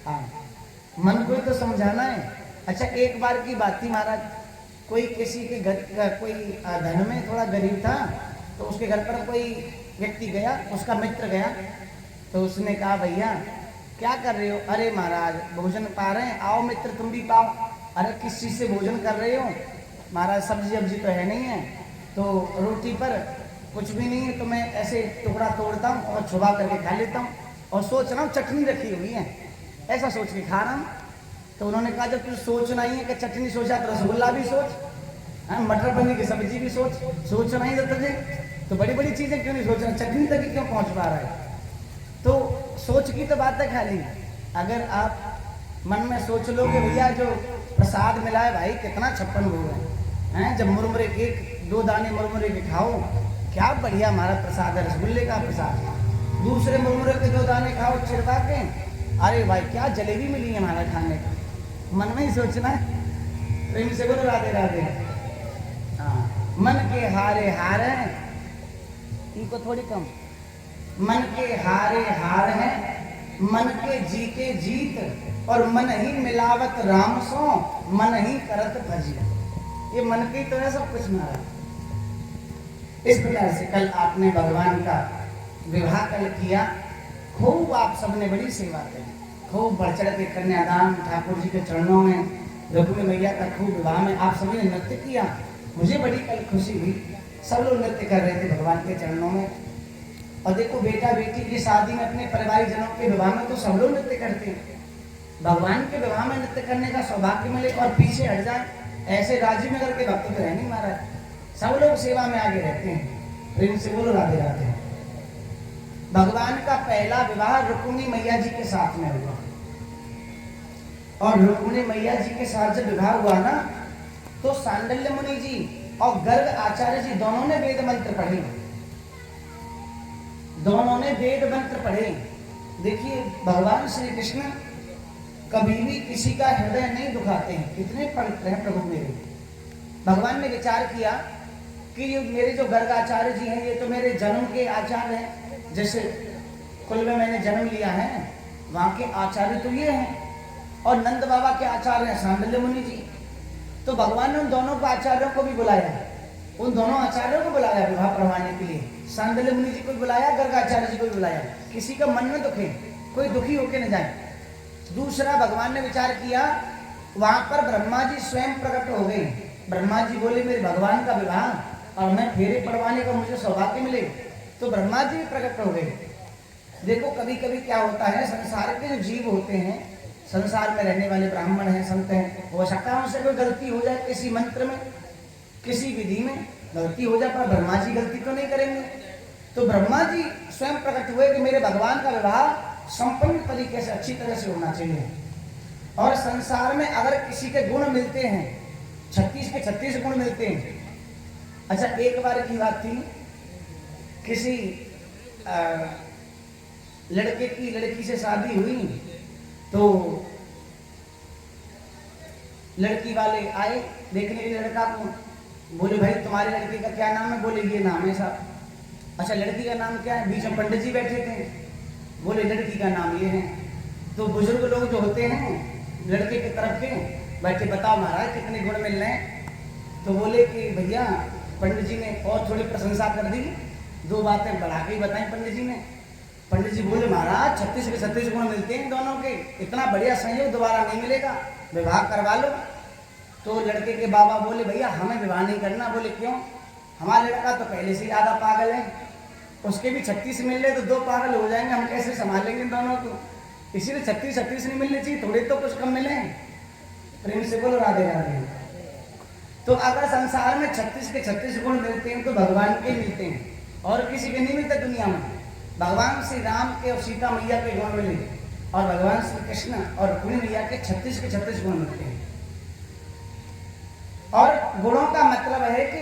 हाँ, मन को ही तो समझाना है। अच्छा, एक बार की बात थी महाराज, कोई किसी के घर कोई धन में थोड़ा गरीब था, तो उसके घर पर कोई व्यक्ति गया, उसका मित्र गया, तो उसने कहा भैया क्या कर रहे हो? अरे महाराज भोजन पा रहे हैं, आओ मित्र तुम भी पाओ। अरे किस चीज़ से भोजन कर रहे हो? महाराज सब्जी वब्जी तो है नहीं है, तो रोटी पर कुछ भी नहीं है, तो मैं ऐसे टुकड़ा तोड़ता हूँ और छुपा करके खा लेता हूँ, और सोच रहा हूँ चटनी रखी हुई है, ऐसा सोच के खा रहा हूँ। तो उन्होंने कहा जब तुझे सोचना ही है कि चटनी सोचा तो रसगुल्ला भी सोच, मटर पनीर की सब्जी भी सोचना ही तो तुझे, तो बड़ी बड़ी चीज़ें क्यों नहीं सोचना, चटनी तक ही क्यों पहुँच पा रहा है? तो सोच की तो बात है खाली। अगर आप मन में सोच लो कि भैया जो प्रसाद मिला है भाई कितना 56 भोग हैं, जब मुरमुरे एक 2 दाने मुरमुरे के खाओ, क्या बढ़िया हमारा प्रसाद है, रसगुल्ले का प्रसाद। दूसरे मुरमुरे के 2 दाने खाओ छिड़वा के, अरे भाई क्या जलेबी मिली है हमारा खाने का। मन में ही सोचना है। प्रेम से बोलो राधे राधे। हाँ, मन के हारे हार हैं, इनको थोड़ी कम, मन के हारे हार हैं, मन के जीते जीत, और मन ही मिलावत राम सो, मन ही करत भजिया। ये मन के तो है सब कुछ मारा। इस प्रकार से कल आपने भगवान का विवाह कल किया, खूब आप सबने बड़ी सेवा करी, खूब बढ़ चढ़ के कन्यादान ठाकुर जी के चरणों में, रुक्मिणी मैया का खूब विवाह में आप सभी ने नृत्य किया। मुझे बड़ी कल खुशी हुई, सब लोग नृत्य कर रहे थे भगवान के चरणों में। और देखो बेटा बेटी की शादी में, अपने पारिवारिक जनों के विवाह में तो सब लोग नृत्य करते हैं, भगवान के विवाह में नृत्य करने का सौभाग्य मिले और पीछे हट जाए, ऐसे राजीव नगर के भक्त तो है नहीं महाराज, सब लोग सेवा में आगे रहते हैं। प्रेम से बोलो राधे राधे। भगवान का पहला विवाह रुक्मिणी मैया जी के साथ में हुआ, और रुक्मिणी मैया जी के साथ जब विवाह हुआ ना, तो सांडल्य मुनि जी और गर्ग आचार्य जी दोनों ने वेद मंत्र पढ़े, दोनों ने वेद मंत्र पढ़े। देखिए भगवान श्री कृष्ण कभी भी किसी का हृदय नहीं दुखाते हैं, कितने पवित्र हैं प्रभु मेरे। भगवान ने विचार किया कि ये मेरे जो गर्ग आचार्य जी हैं, ये तो मेरे जन्म के आचार्य हैं, जैसे कुल में मैंने जन्म लिया है वहां के आचार्य तो ये हैं, और नंद बाबा के आचार्य हैं सांडल्य मुनि जी। तो भगवान ने उन दोनों को आचार्यों को भी बुलाया, उन दोनों आचार्यों को बुलाया विवाह करवाने के लिए, सांडल्य मुनि जी को बुलाया, गर्ग आचार्य जी को बुलाया। किसी का मन न दुखे, कोई दुखी होके न जाए। दूसरा भगवान ने विचार किया, वहां पर ब्रह्मा जी स्वयं प्रकट हो गए। ब्रह्मा जी बोले मेरे भगवान का विवाह और मैं फेरे पड़वाने का मुझे सौभाग्य मिले, तो ब्रह्मा जी भी प्रकट हो गए। देखो कभी कभी क्या होता है, संसार के जो जीव होते हैं, संसार में रहने वाले ब्राह्मण हैं, संत हैं, हो सकता है उनसे कोई गलती हो जाए, किसी मंत्र में किसी विधि में गलती हो जाए, पर ब्रह्मा जी गलती तो नहीं करेंगे। तो ब्रह्मा जी स्वयं प्रकट हुए कि मेरे भगवान का विवाह संपन्न तरीके से अच्छी तरह से होना चाहिए। और संसार में अगर किसी के गुण मिलते हैं, 36 के 36 गुण मिलते हैं। अच्छा एक बार की बात थी, किसी लड़के की लड़की से शादी हुई, तो लड़की वाले आए देखने के लिए लड़का को, बोले भाई तुम्हारे लड़के का क्या नाम है? बोले ये नाम है साहब। अच्छा लड़की का नाम क्या है? बीच में पंडित जी बैठे थे, बोले लड़की का नाम ये है। तो बुजुर्ग लोग जो होते हैं लड़के की तरफ के बैठे, बताओ महाराज कितने गुण मिल रहे हैं? तो बोले कि भैया पंडित जी ने और थोड़ी प्रशंसा कर दी, 2 बातें बढ़ा के बताई पंडित जी ने। पंडित जी बोले महाराज 36 के 36 गुण मिलते हैं दोनों के, इतना बढ़िया संयोग दोबारा नहीं मिलेगा, विवाह करवा लो। तो लड़के के बाबा बोले भैया हमें विवाह नहीं करना। बोले क्यों? हमारा लड़का तो पहले से ज़्यादा पागल है, उसके भी 36 मिल रहे तो 2 पागल हो जाएंगे, हम कैसे संभालेंगे दोनों को? इसीलिए 36 नहीं मिलने चाहिए, थोड़े तो कुछ कम मिले। प्रेम से बोलो राधे राधे। तो अगर संसार में 36 के 36 गुण मिलते हैं तो भगवान के मिलते हैं, और किसी के नहीं मिलते दुनिया में। भगवान श्री राम के और सीता मैया के गुण मिले, और भगवान श्री कृष्ण और रुक्मिणी मैया के 36 के 36 गुण मिलते हैं। और गुणों का मतलब है कि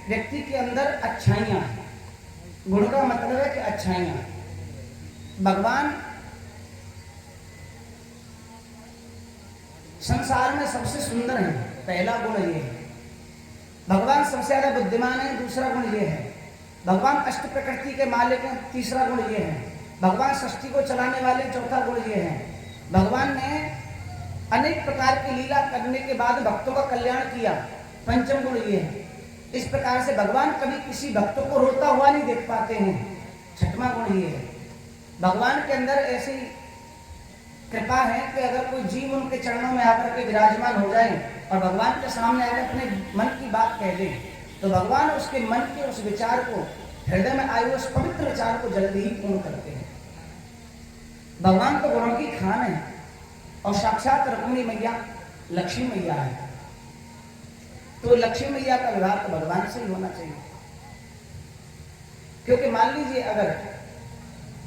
व्यक्ति के अंदर अच्छाइयाँ, गुण का मतलब है कि अच्छाइयाँ। भगवान संसार में सबसे सुंदर है, पहला गुण ये है। भगवान सबसे ज्यादा बुद्धिमान है, दूसरा गुण ये है। भगवान अष्ट प्रकृति के मालिक हैं, तीसरा गुण ये है। भगवान सृष्टि को चलाने वाले, चौथा गुण ये है। भगवान ने अनेक प्रकार की लीला करने के बाद भक्तों का कल्याण किया। पंचम गुण ये है। इस प्रकार से भगवान कभी किसी भक्त को रोता हुआ नहीं देख पाते हैं। छठवां गुण ये है, भगवान के अंदर ऐसी कृपा है कि अगर कोई जीव उनके चरणों में आकर के विराजमान हो जाए और भगवान के सामने आकर अपने मन की बात कह दे, तो भगवान उसके मन के उस विचार को, हृदय में आए उस पवित्र विचार को जल्दी ही पूर्ण करते हैं। भगवान तो गुणों की खान है और साक्षात रुक्मिणी मैया लक्ष्मी मैया है। तो लक्ष्मी मैया का विवाह तो भगवान से ही होना चाहिए। क्योंकि मान लीजिए अगर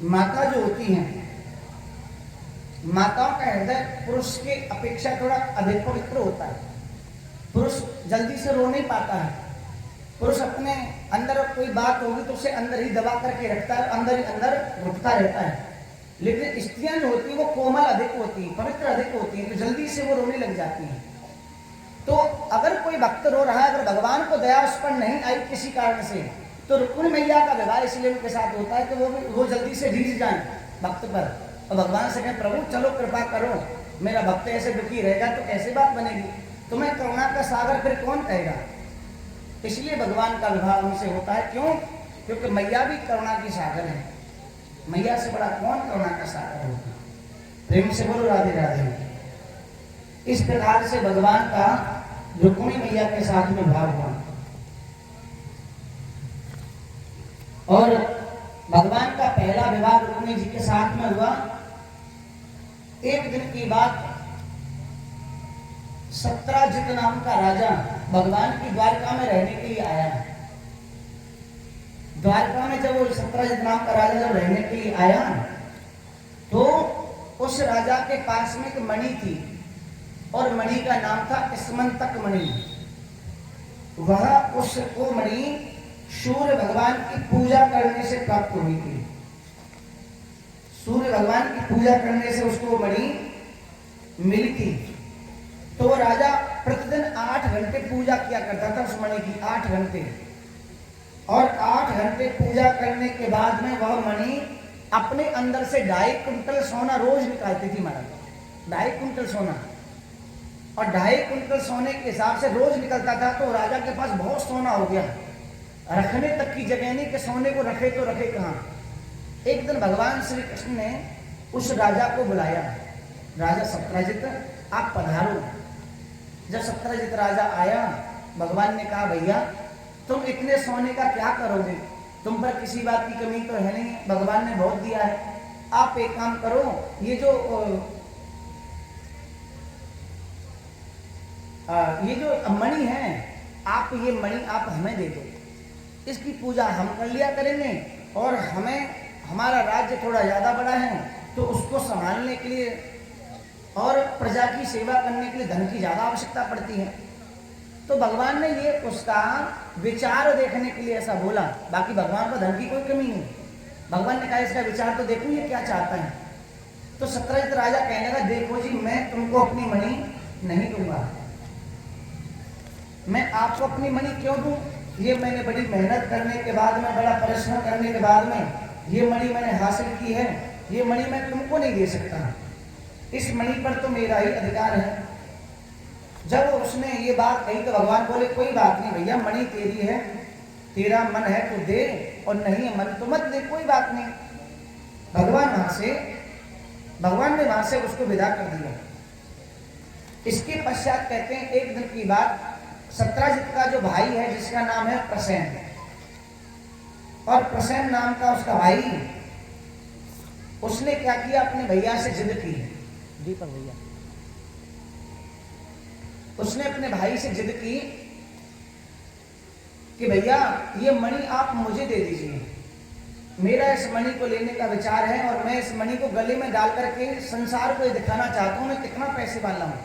माता जो होती हैं, माताओं का हृदय पुरुष के अपेक्षा थोड़ा अधिक पवित्र होता है। पुरुष जल्दी से रो नहीं पाता है। पुरुष अपने अंदर कोई बात होगी तो उसे अंदर ही दबा करके रखता है, अंदर ही अंदर घुटता रहता है। लेकिन स्त्रियां जो होती है वो कोमल अधिक होती है, पवित्र अधिक होती है, तो जल्दी से वो रोने लग जाती हैं। तो अगर कोई भक्त रो रहा है, अगर भगवान को दया उस पर नहीं आई किसी कारण से, तो रुक्मिणी मैया का विवाह इसलिए उनके साथ होता है कि वो जल्दी से रीझ जाए भक्त पर और भगवान से कहें, प्रभु चलो कृपा करो, मेरा भक्त ऐसे दुखी रहेगा तो कैसे बात बनेगी, तुम्हें करुणा का सागर फिर कौन कहेगा। इसलिए भगवान का विवाह उनसे होता है। क्यों? क्योंकि मैया भी करुणा की सागर है। मैया से बड़ा कौन करुणा का सागर होगा। प्रेम से बोलो राधे राधे। इस प्रकार से भगवान का रुक्मिणी मैया के साथ में विवाह हुआ और भगवान का पहला विवाह रुक्मिणी जी के साथ में हुआ। एक दिन की बात, सत्राजित नाम का राजा भगवान की द्वारका में रहने के लिए आया। द्वारका में जब वो सत्राजित नाम का राजा जब रहने के लिए आया तो उस राजा के पास में एक मणि थी और मणि का नाम था स्मंतक मणि। वह उसको मणि सूर्य भगवान की पूजा करने से प्राप्त हुई थी। सूर्य भगवान की पूजा करने से उसको मणि मिली थी। तो वो राजा प्रतिदिन 8 घंटे पूजा किया करता था उस मणि की, 8 घंटे। और 8 घंटे पूजा करने के बाद में वह मणि अपने अंदर से 2.5 कुंटल सोना रोज निकालती थी महाराज। 2.5 कुंटल सोना, और 2.5 कुंटल सोने के हिसाब से रोज निकलता था। तो राजा के पास बहुत सोना हो गया, रखने तक की जगह नहीं कि सोने को रखे तो रखे कहाँ। एक दिन भगवान श्री कृष्ण ने उस राजा को बुलाया, राजा सत्राजित आप पधारो। जब सत्राजित राजा आया, भगवान ने कहा, भैया तुम इतने सोने का क्या करोगे, तुम पर किसी बात की कमी तो है नहीं, भगवान ने बहुत दिया है। आप एक काम करो, ये जो मणि है, आप ये मणि आप हमें दे दो, इसकी पूजा हम कर लिया करेंगे और हमारा राज्य थोड़ा ज़्यादा बड़ा है तो उसको संभालने के लिए और प्रजा की सेवा करने के लिए धन की ज़्यादा आवश्यकता पड़ती है। तो भगवान ने ये उसका विचार देखने के लिए ऐसा बोला, बाकी भगवान को धन की कोई कमी नहीं। भगवान ने कहा इसका विचार तो देखूं ये क्या चाहता है। तो सत्राजित राजा कहने लगा, देखो जी मैं तुमको अपनी मणि नहीं दूंगा। मैं आपको अपनी मणि क्यों दूं? ये मैंने बड़ी मेहनत करने के बाद में, बड़ा परिश्रम करने के बाद में ये मणि मैंने हासिल की है, ये मणि मैं तुमको नहीं दे सकता। इस मणि पर तो मेरा ही अधिकार है। जब उसने ये बात कही तो भगवान बोले, कोई बात नहीं भैया, मणि तेरी है, तेरा मन है तो दे और नहीं है मन तो मत दे, कोई बात नहीं। भगवान ने वहां से उसको विदा कर दिया। इसके पश्चात कहते हैं एक दिन की बात, सत्राजित का जो भाई है जिसका नाम है प्रसेन, और प्रसेन नाम का उसका भाई, उसने क्या किया, अपने भैया से जिद की, दीपक भैया, उसने अपने भाई से जिद की कि भैया ये मणि आप मुझे दे दीजिए, मेरा इस मणि को लेने का विचार है और मैं इस मणि को गले में डाल करके संसार को दिखाना चाहता हूं मैं कितना पैसे वाला हूं।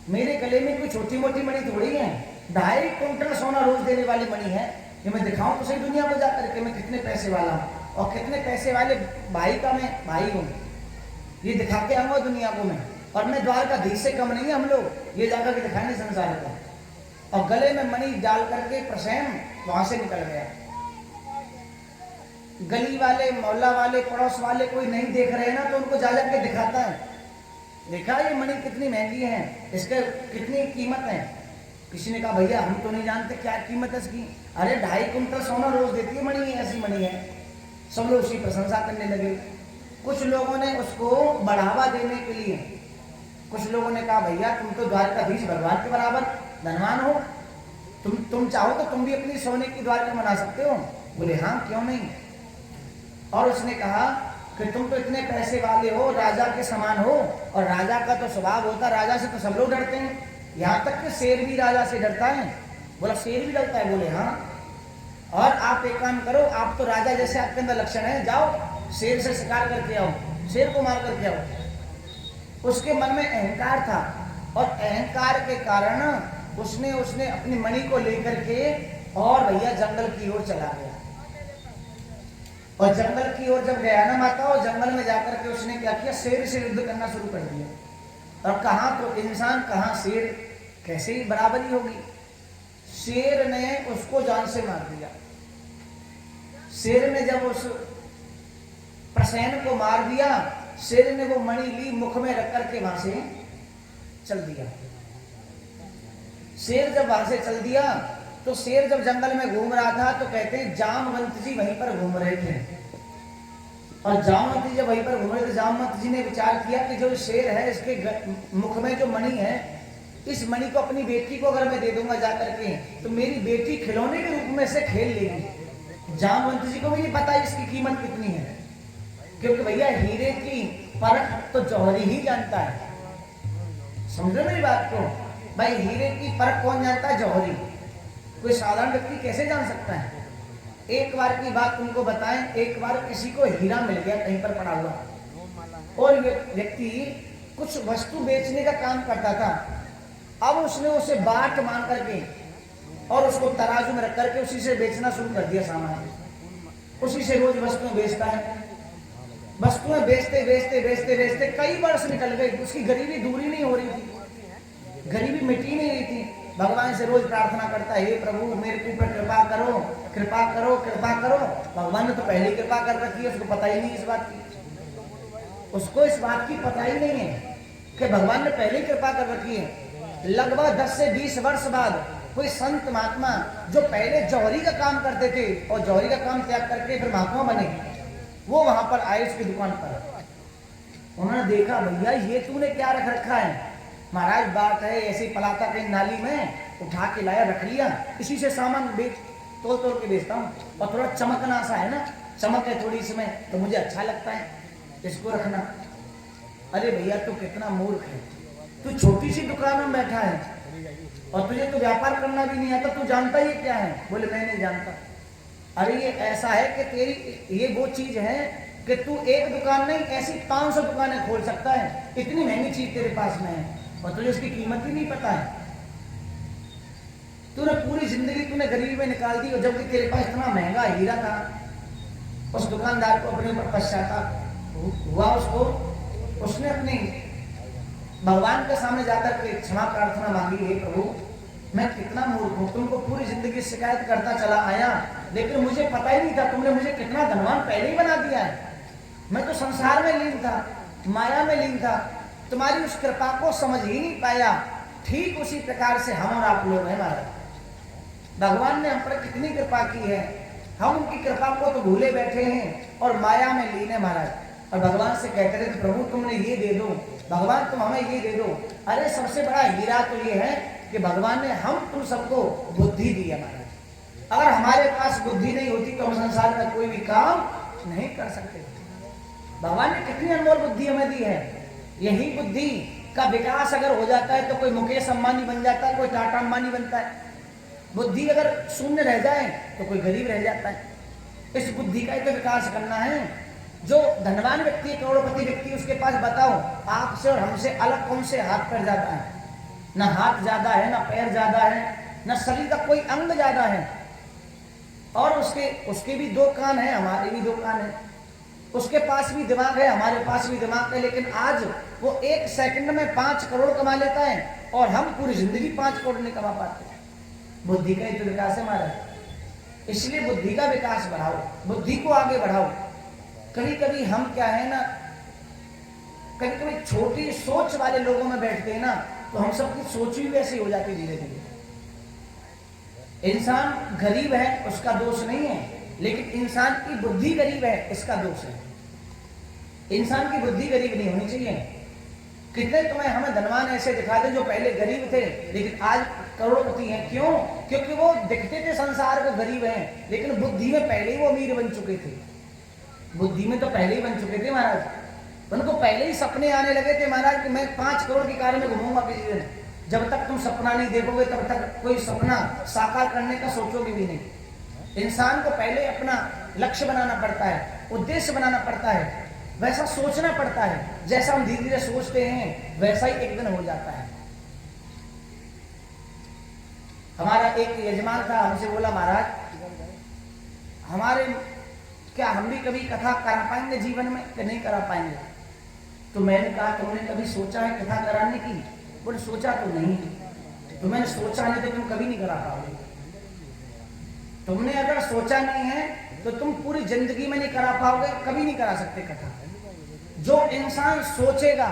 मेरे गले में कोई छोटी मोटी मणि थोड़ी है, 2.5 कुंटल सोना रोज देने वाली मणि है। ये मैं दिखाऊं तो सही दुनिया को जाकर के मैं कितने पैसे वाला हूं और कितने पैसे वाले भाई का मैं भाई हूं, ये दिखा के आऊंगा दुनिया को मैं। और मैं द्वारकाधीश से कम नहीं है हम लोग, ये जाकर के दिखाएंगे संसार को। और गले में मणि डाल करके प्रसेन वहां से निकल गया। गली वाले, मोहल्ला वाले, पड़ोस वाले कोई नहीं देख रहे ना तो उनको जा के दिखाता है देखा ये मणि कितनी महंगी है, इसके कितनी कीमत है। किसी ने कहा भैया हम तो नहीं जानते क्या कीमत है इसकी। अरे 2.5 कुंटल सोना रोज देती है मणि, ऐसी मणि है। सब लोग उसकी प्रशंसा करने लगे। कुछ लोगों ने उसको बढ़ावा देने के लिए, कुछ लोगों ने कहा भैया तुम तो द्वारकाधीश भगवान के बराबर धनवान हो, तुम चाहो तो तुम भी अपनी सोने की द्वारका बना सकते हो। बोले हाँ क्यों नहीं। और उसने कहा कि तुम तो इतने पैसे वाले हो, राजा के समान हो, और राजा का तो स्वभाव होता, राजा से तो सब लोग डरते हैं, यहाँ तक कि शेर भी राजा से डरता है। बोला शेर भी डरता है। बोले हाँ। और आप एक काम करो, आप तो राजा जैसे आपके अंदर लक्षण है, जाओ शेर से शिकार करके आओ, शेर को मार करके आओ। उसके मन में अहंकार था, और अहंकार के कारण उसने अपनी मणि को लेकर के और भैया जंगल की ओर चला गया। और जंगल की ओर जब गया ना माता, और जंगल में जाकर के उसने क्या किया, शेर से युद्ध करना शुरू कर दिया। और कहाँ तो इंसान कहाँ शेर, कैसे ही बराबरी होगी। शेर ने उसको जान से मार दिया। शेर ने जब उस प्रसेन को मार दिया, शेर ने वो मणि ली, मुख में रख करके वहां से चल दिया। शेर जब वहां से चल दिया, तो शेर जब जंगल में घूम रहा था तो कहते हैं जामवंत जी वहीं पर घूम रहे थे। और जामवंत जी जब वहीं पर घूम रहे थे, जामवंत जी ने विचार किया कि जो शेर है इसके मुख में जो मणि है, इस मणि को अपनी बेटी को अगर मैं दे दूंगा जाकर के, तो मेरी बेटी खिलौने के रूप में से खेल लेगी। जामवंत जी को भी नहीं पता इसकी कीमत कितनी है, क्योंकि भैया हीरे की परख तो जौहरी ही जानता है। समझो मेरी बात को, भाई हीरे की परख कौन जानता है? जौहरी। कोई साधारण व्यक्ति कैसे जान सकता है? एक बार की बात तुमको बताएं, एक बार किसी को हीरा मिल गया कहीं पर पड़ा हुआ, और व्यक्ति कुछ वस्तु बेचने का काम करता था। अब उसने उसे बाट मान करके और उसको तराजू में रख करके उसी से बेचना शुरू कर दिया सामान। उसी से रोज वस्तुएं बेचता है। वस्तुएं बेचते बेचते बेचते बेचते कई वर्ष निकल गए, उसकी गरीबी दूरी नहीं हो रही थी, गरीबी मिटी नहीं रही थी। भगवान से रोज प्रार्थना करता है, हे प्रभु मेरे ऊपर कृपा करो, कृपा करो, कृपा करो। भगवान ने तो पहले ही कृपा कर रखी है, उसको पता ही नहीं इस बात की, उसको इस बात की पता ही नहीं है कि भगवान ने पहले ही कृपा कर रखी है। लगभग 10 से 20 वर्ष बाद कोई संत महात्मा जो पहले जौहरी का काम करते थे और जौहरी का काम त्याग करके फिर महात्मा बने, वो वहां पर आए उसकी दुकान पर। उन्होंने देखा भैया ये तूने क्या रख रखा है? महाराज बात है ऐसी, पलाता के नाली में उठा के लाया, रख लिया, इसी से सामान बेच तोड़ तोड़ के बेचता हूँ, और थोड़ा चमकना सा है ना, चमक है थोड़ी इसमें तो मुझे अच्छा लगता है, इसको रखना। अरे भैया तू कितना मूर्ख है, तू छोटी सी दुकान में बैठा है और तुझे तो व्यापार करना भी नहीं आता, तू जानता ये क्या है? बोले मैं नहीं जानता। अरे ये ऐसा है कि तेरी ये वो चीज है कि तू एक दुकान नहीं ऐसी 500 दुकानें खोल सकता है, इतनी महंगी चीज तेरे पास में है और तुझे उसकी कीमत ही नहीं पता है। तूने पूरी जिंदगी तूने गरीबी में निकाल दी, और जबकि तेरे पास इतना महंगा हीरा था। उस दुकानदार को अपने ऊपर पश्चाताप हुआ, उसको उसने अपनी भगवान के सामने जाकर के क्षमा प्रार्थना मांगी, हे प्रभु मैं कितना मूर्ख हूँ, तुमको पूरी जिंदगी शिकायत करता चला आया, लेकिन मुझे पता ही नहीं था तुमने मुझे कितना धनवान पहले ही बना दिया है। मैं तो संसार में लीन था, माया में लीन था, तुम्हारी उस कृपा को समझ ही नहीं पाया। ठीक उसी प्रकार से हम और आप लोग हैं महाराज। भगवान ने हम पर कितनी कृपा की है, हम उनकी कृपा को तो भूले बैठे हैं और माया में लीन है महाराज। और भगवान से कहते रहे प्रभु तुमने ये दे दो, भगवान तुम हमें ये दे दो। अरे सबसे बड़ा हीरा तो ये है कि भगवान ने हम तुम सबको बुद्धि दी है महाराज। अगर हमारे पास बुद्धि नहीं होती तो हम संसार में कोई भी काम नहीं कर सकते। भगवान ने कितनी अनमोल बुद्धि हमें दी है। यही बुद्धि का विकास अगर हो जाता है तो कोई मुकेश अंबानी बन जाता है, कोई टाटा अंबानी बनता है। बुद्धि अगर शून्य रह जाए तो कोई गरीब रह जाता है। इस बुद्धि का ही तो विकास करना है। जो धनवान व्यक्ति, करोड़पति व्यक्ति, उसके पास बताओ आपसे और हमसे अलग कौन से हाथ पैर ज्यादा है? ना हाथ ज्यादा है, ना पैर ज्यादा है, ना शरीर का कोई अंग ज्यादा है। और उसके भी 2 कान है, हमारे भी 2 कान है। उसके पास भी दिमाग है, हमारे पास भी दिमाग है, लेकिन आज वो 1 सेकंड में 5 करोड़ कमा लेता है और हम पूरी जिंदगी 5 करोड़ नहीं कमा पाते। बुद्धि का ही तो विकास है हमारा। इसलिए बुद्धि का विकास बढ़ाओ, बुद्धि को आगे बढ़ाओ। कभी कभी हम क्या है ना, कभी कभी छोटी सोच वाले लोगों में बैठते हैं ना, तो हम सबकी सोच भी वैसी हो जाती धीरे धीरे। इंसान गरीब है उसका दोष नहीं है, लेकिन इंसान की बुद्धि गरीब है इसका दोष है। इंसान की बुद्धि गरीब नहीं होनी चाहिए। कितने तुम्हें हमें धनवान ऐसे दिखा दे जो पहले गरीब थे लेकिन आज करोड़पति हैं। क्यों? क्योंकि वो दिखते थे संसार को गरीब हैं, लेकिन बुद्धि में पहले ही वो अमीर बन चुके थे। बुद्धि में तो पहले ही बन चुके थे महाराज। उनको पहले ही सपने आने लगे थे महाराज कि मैं 5 करोड़ की कार में घूमूंगा किसी दिन। जब तक तुम सपना नहीं देखोगे तब तक कोई सपना साकार करने का सोचोगे भी नहीं। इंसान को पहले अपना लक्ष्य बनाना पड़ता है, उद्देश्य बनाना पड़ता है, वैसा सोचना पड़ता है। जैसा हम धीरे धीरे सोचते हैं वैसा ही एक दिन हो जाता है। हमारा एक यजमान था, हमसे बोला महाराज हमारे क्या हम भी कभी कथा करा पाएंगे जीवन में कि नहीं करा पाएंगे? तो मैंने कहा तुमने कभी सोचा है कथा कराने की? बोले सोचा तो नहीं। तो मैंने सोचा नहीं तो तुम कभी नहीं करा पाओगे। तुमने अगर सोचा नहीं है तो तुम पूरी जिंदगी में नहीं करा पाओगे, कभी नहीं करा सकते कथा। जो इंसान सोचेगा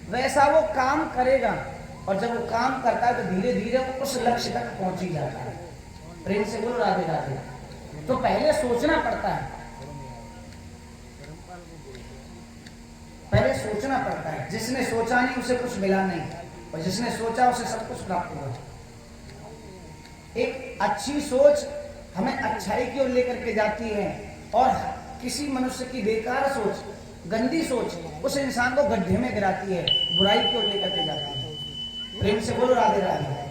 वैसा वो काम करेगा, और जब वो काम करता है तो धीरे धीरे वो उस लक्ष्य तक पहुंच ही जाता है। प्रेम से बोलो राधे राधे। तो पहले सोचना पड़ता है, पहले सोचना पड़ता है। जिसने सोचा नहीं उसे कुछ मिला नहीं, और जिसने सोचा उसे सब कुछ प्राप्त हुआ। एक अच्छी सोच हमें अच्छाई की ओर लेकर के जाती है, और किसी मनुष्य की बेकार सोच, गंदी सोच उस इंसान को गड्ढे में गिराती है, बुराई की ओर लेकर के जाती है। प्रेम से बोलो राधे राधे।